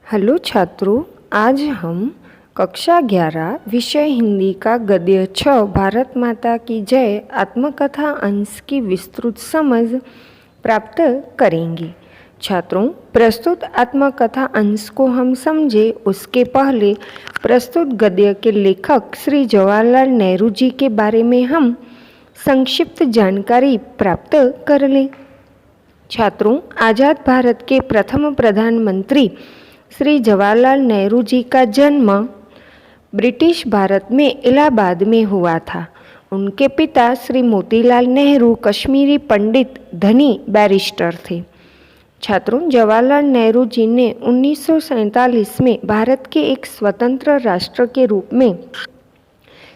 Hello छात्रों, आज हम कक्षा 11 विषय हिंदी का गद्य 6 भारत माता की जय आत्मकथा अंश की विस्तृत समझ प्राप्त करेंगे। छात्रों, प्रस्तुत आत्मकथा अंश को हम समझे उसके पहले प्रस्तुत गद्य के लेखक श्री जवाहरलाल नेहरू जी के बारे में हम संक्षिप्त जानकारी प्राप्त कर लें। छात्रों, आज़ाद भारत के प्रथम प्रधानमंत्री श्री जवाहरलाल नेहरू जी का जन्म ब्रिटिश भारत में इलाहाबाद में हुआ था। उनके पिता श्री मोतीलाल नेहरू कश्मीरी पंडित धनी बैरिस्टर थे। छात्रों, जवाहरलाल नेहरू जी ने 1947 में भारत के एक स्वतंत्र राष्ट्र के रूप में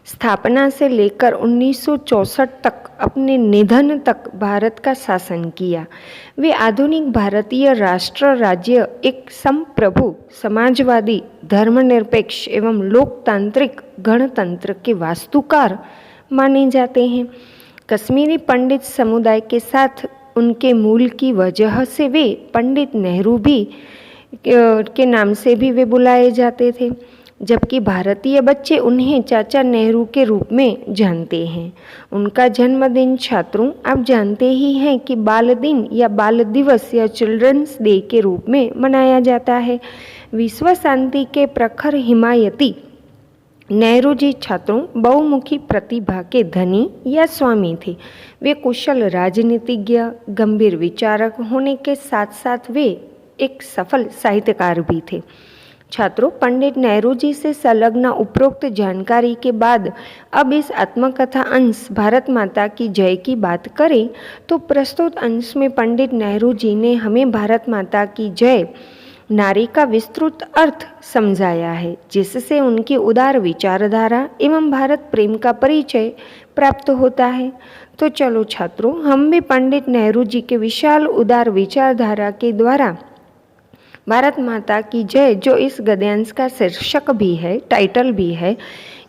स्थापना से लेकर 1964 तक अपने निधन तक भारत का शासन किया। वे आधुनिक भारतीय राष्ट्र राज्य एक संप्रभु, समाजवादी, धर्मनिरपेक्ष एवं लोकतांत्रिक गणतंत्र के वास्तुकार माने जाते हैं। कश्मीरी पंडित समुदाय के साथ उनके मूल की वजह से वे पंडित नेहरू भी के नाम से भी वे बुलाए जाते थे, जबकि भारतीय बच्चे उन्हें चाचा नेहरू के रूप में जानते हैं। उनका जन्मदिन छात्रों आप जानते ही हैं कि बाल दिन या बाल दिवस या चिल्ड्रंस डे के रूप में मनाया जाता है। विश्व शांति के प्रखर हिमायती नेहरू जी छात्रों बहुमुखी प्रतिभा के धनी या स्वामी थे। वे कुशल राजनीतिज्ञ, गंभीर विचारक होने के साथ साथ वे एक सफल साहित्यकार भी थे। छात्रों, पंडित नेहरू जी से संलग्न उपरोक्त जानकारी के बाद अब इस आत्मकथा अंश भारत माता की जय की बात करें तो प्रस्तुत अंश में पंडित नेहरू जी ने हमें भारत माता की जय नारी का विस्तृत अर्थ समझाया है, जिससे उनकी उदार विचारधारा एवं भारत प्रेम का परिचय प्राप्त होता है। तो चलो छात्रों, हम भी पंडित नेहरू जी के विशाल उदार विचारधारा के द्वारा भारत माता की जय, जो इस गद्यांश का शीर्षक भी है, टाइटल भी है,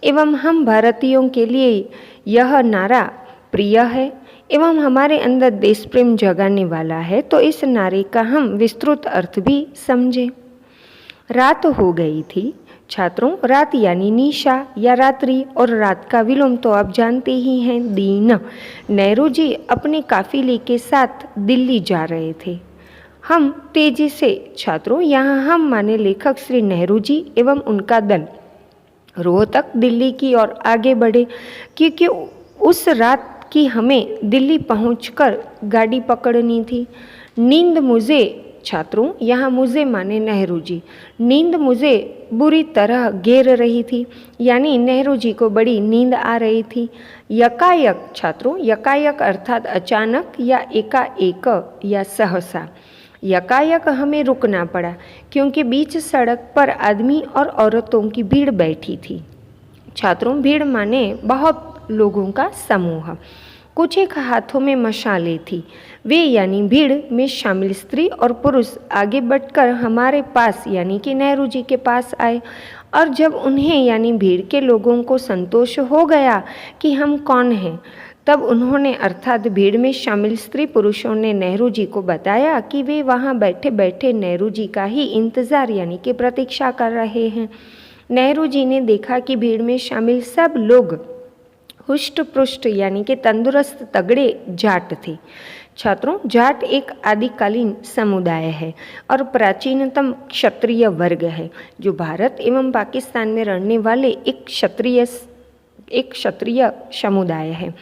एवं हम भारतीयों के लिए यह नारा प्रिय है एवं हमारे अंदर देश प्रेम जगाने वाला है, तो इस नारे का हम विस्तृत अर्थ भी समझें। रात हो गई थी। छात्रों, रात यानी निशा या रात्रि, और रात का विलोम तो आप जानते ही हैं, दीन। नेहरू जी अपने काफिले के साथ दिल्ली जा रहे थे। हम तेजी से, छात्रों यहाँ हम माने लेखक श्री नेहरू जी एवं उनका दल, रोहतक दिल्ली की ओर आगे बढ़े, क्योंकि उस रात की हमें दिल्ली पहुंचकर गाड़ी पकड़नी थी। नींद मुझे, छात्रों यहाँ मुझे माने नेहरू जी, नींद मुझे बुरी तरह घेर रही थी, यानी नेहरू जी को बड़ी नींद आ रही थी। यकायक, छात्रों यकायक अर्थात अचानक या एकाएक या सहसा, यकायक हमें रुकना पड़ा क्योंकि बीच सड़क पर आदमी और औरतों की भीड़ बैठी थी। छात्रों, भीड़ माने बहुत लोगों का समूह। कुछ एक हाथों में मशालें थी। वे यानी भीड़ में शामिल स्त्री और पुरुष आगे बढ़कर हमारे पास यानी कि नेहरू जी के पास आए, और जब उन्हें यानी भीड़ के लोगों को संतोष हो गया कि हम कौन हैं, तब उन्होंने अर्थात भीड़ में शामिल स्त्री पुरुषों ने नेहरू जी को बताया कि वे वहाँ बैठे बैठे नेहरू जी का ही इंतज़ार यानी कि प्रतीक्षा कर रहे हैं। नेहरू जी ने देखा कि भीड़ में शामिल सब लोग हुष्ट पुष्ट यानी कि तंदुरुस्त तगड़े जाट थे। छात्रों, जाट एक आदिकालीन समुदाय है और प्राचीनतम क्षत्रिय वर्ग है, जो भारत एवं पाकिस्तान में रहने वाले एक क्षत्रिय समुदाय है।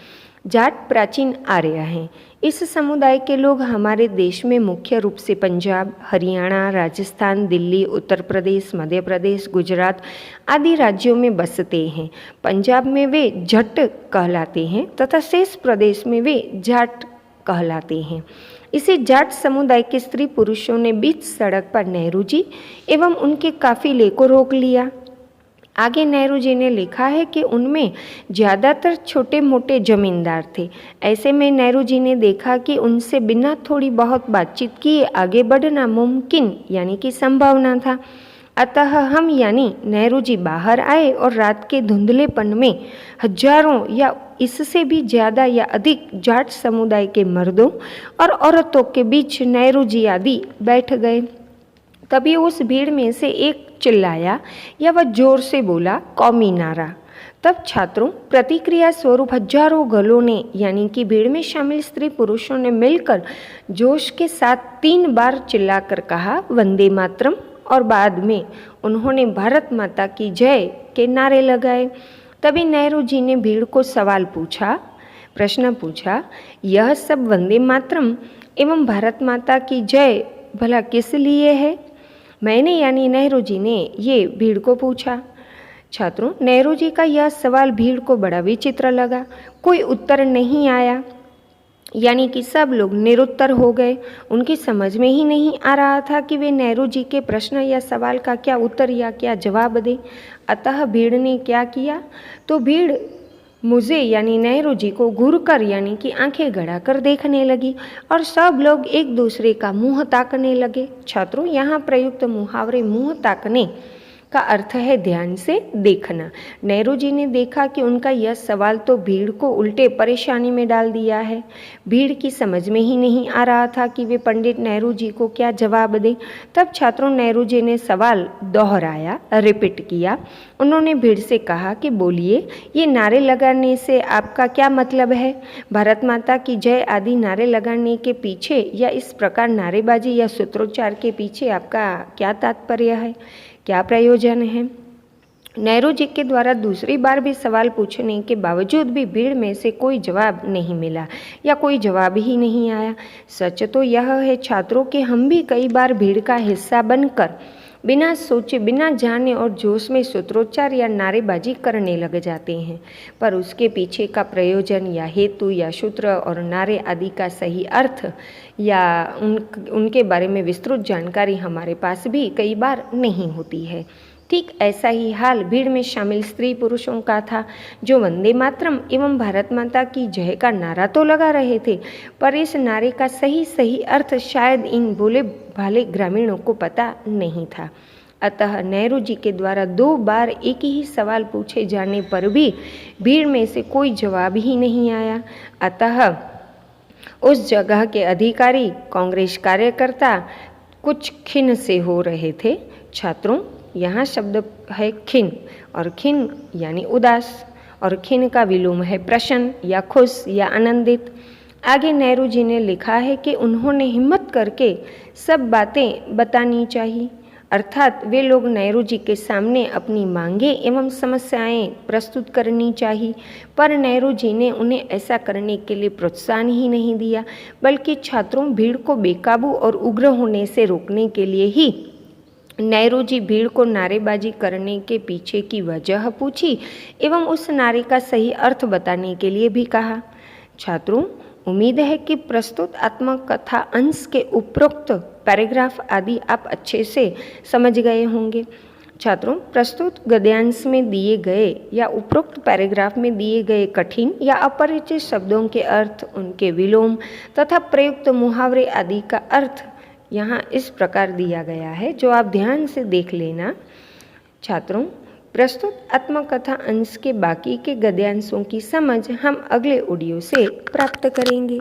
जाट प्राचीन आर्य हैं। इस समुदाय के लोग हमारे देश में मुख्य रूप से पंजाब, हरियाणा, राजस्थान, दिल्ली, उत्तर प्रदेश, मध्य प्रदेश, गुजरात आदि राज्यों में बसते हैं। पंजाब में वे जट कहलाते हैं तथा शेष प्रदेश में वे जाट कहलाते हैं। इसी जाट समुदाय के स्त्री पुरुषों ने बीच सड़क पर नेहरू जी एवं उनके काफिले को रोक लिया। आगे नेहरू जी ने लिखा है कि उनमें ज़्यादातर छोटे मोटे जमींदार थे। ऐसे में नेहरू जी ने देखा कि उनसे बिना थोड़ी बहुत बातचीत किए आगे बढ़ना मुमकिन यानी कि संभव न था। अतः हम यानी नेहरू जी बाहर आए और रात के धुंधलेपन में हजारों या इससे भी ज़्यादा या अधिक जाट समुदाय के मर्दों और औरतों के बीच नेहरू जी आदि बैठ गए। तभी उस भीड़ में से एक चिल्लाया या वह जोर से बोला, कौमी नारा। तब छात्रों प्रतिक्रिया स्वरूप हजारों गलों ने यानी कि भीड़ में शामिल स्त्री पुरुषों ने मिलकर जोश के साथ 3 बार चिल्लाकर कहा, वंदे मातरम, और बाद में उन्होंने भारत माता की जय के नारे लगाए। तभी नेहरू जी ने भीड़ को प्रश्न पूछा, यह सब वंदे मातरम एवं भारत माता की जय भला किस लिए है? मैंने यानी नेहरू जी ने ये भीड़ को पूछा। छात्रों, नेहरू जी का यह सवाल भीड़ को बड़ा विचित्र लगा। कोई उत्तर नहीं आया, यानी कि सब लोग निरुत्तर हो गए। उनकी समझ में ही नहीं आ रहा था कि वे नेहरू जी के प्रश्न या सवाल का क्या उत्तर या क्या जवाब दें। अतः भीड़ ने क्या किया, तो भीड़ मुझे यानी नेहरू जी को घूरकर यानी कि आंखें गड़ाकर देखने लगी और सब लोग एक दूसरे का मुंह ताकने लगे। छात्रों, यहाँ प्रयुक्त मुहावरे मुंह ताकने का अर्थ है ध्यान से देखना। नेहरू जी ने देखा कि उनका यह सवाल तो भीड़ को उल्टे परेशानी में डाल दिया है। भीड़ की समझ में ही नहीं आ रहा था कि वे पंडित नेहरू जी को क्या जवाब दें। तब छात्रों, नेहरू जी ने सवाल दोहराया, रिपीट किया। उन्होंने भीड़ से कहा कि बोलिए, ये नारे लगाने से आपका क्या मतलब है? भारत माता की जय आदि नारे लगाने के पीछे या इस प्रकार नारेबाजी या सूत्रोच्चार के पीछे आपका क्या तात्पर्य है, क्या प्रयोजन है? नेहरू जी के द्वारा दूसरी बार भी सवाल पूछने के बावजूद भी भीड़ में से कोई जवाब नहीं मिला या कोई जवाब ही नहीं आया। सच तो यह है छात्रों कि हम भी कई बार भीड़ का हिस्सा बनकर बिना सोचे बिना जाने और जोश में सूत्रोच्चार या नारेबाजी करने लग जाते हैं, पर उसके पीछे का प्रयोजन या हेतु या सूत्र और नारे आदि का सही अर्थ या उनके बारे में विस्तृत जानकारी हमारे पास भी कई बार नहीं होती है। ठीक ऐसा ही हाल भीड़ में शामिल स्त्री पुरुषों का था, जो वंदे मातरम एवं भारत माता की जय का नारा तो लगा रहे थे, पर इस नारे का सही अर्थ शायद इन भोले भाले ग्रामीणों को पता नहीं था। अतः नेहरू जी के द्वारा 2 बार एक ही सवाल पूछे जाने पर भी भीड़ में से कोई जवाब ही नहीं आया। अतः उस जगह के अधिकारी कांग्रेस कार्यकर्ता कुछ खिन्न से हो रहे थे। छात्रों, यहाँ शब्द है खिन्न, और खिन्न यानी उदास, और खिन्न का विलोम है प्रसन्न या खुश या आनंदित। आगे नेहरू जी ने लिखा है कि उन्होंने हिम्मत करके सब बातें बतानी चाहिए, अर्थात वे लोग नेहरू जी के सामने अपनी मांगे एवं समस्याएं प्रस्तुत करनी चाहिए, पर नेहरू जी ने उन्हें ऐसा करने के लिए प्रोत्साहन ही नहीं दिया, बल्कि छात्रों, भीड़ को बेकाबू और उग्र होने से रोकने के लिए ही नेहरू जी भीड़ को नारेबाजी करने के पीछे की वजह पूछी एवं उस नारे का सही अर्थ बताने के लिए भी कहा। छात्रों, उम्मीद है कि प्रस्तुत आत्मकथा अंश के उपरोक्त पैराग्राफ आदि आप अच्छे से समझ गए होंगे। छात्रों, प्रस्तुत गद्यांश में दिए गए या उपरोक्त पैराग्राफ में दिए गए कठिन या अपरिचित शब्दों के अर्थ, उनके विलोम तथा प्रयुक्त मुहावरे आदि का अर्थ यहाँ इस प्रकार दिया गया है, जो आप ध्यान से देख लेना। छात्रों, प्रस्तुत आत्मकथा अंश के बाकी के गद्यांशों की समझ हम अगले ऑडियो से प्राप्त करेंगे।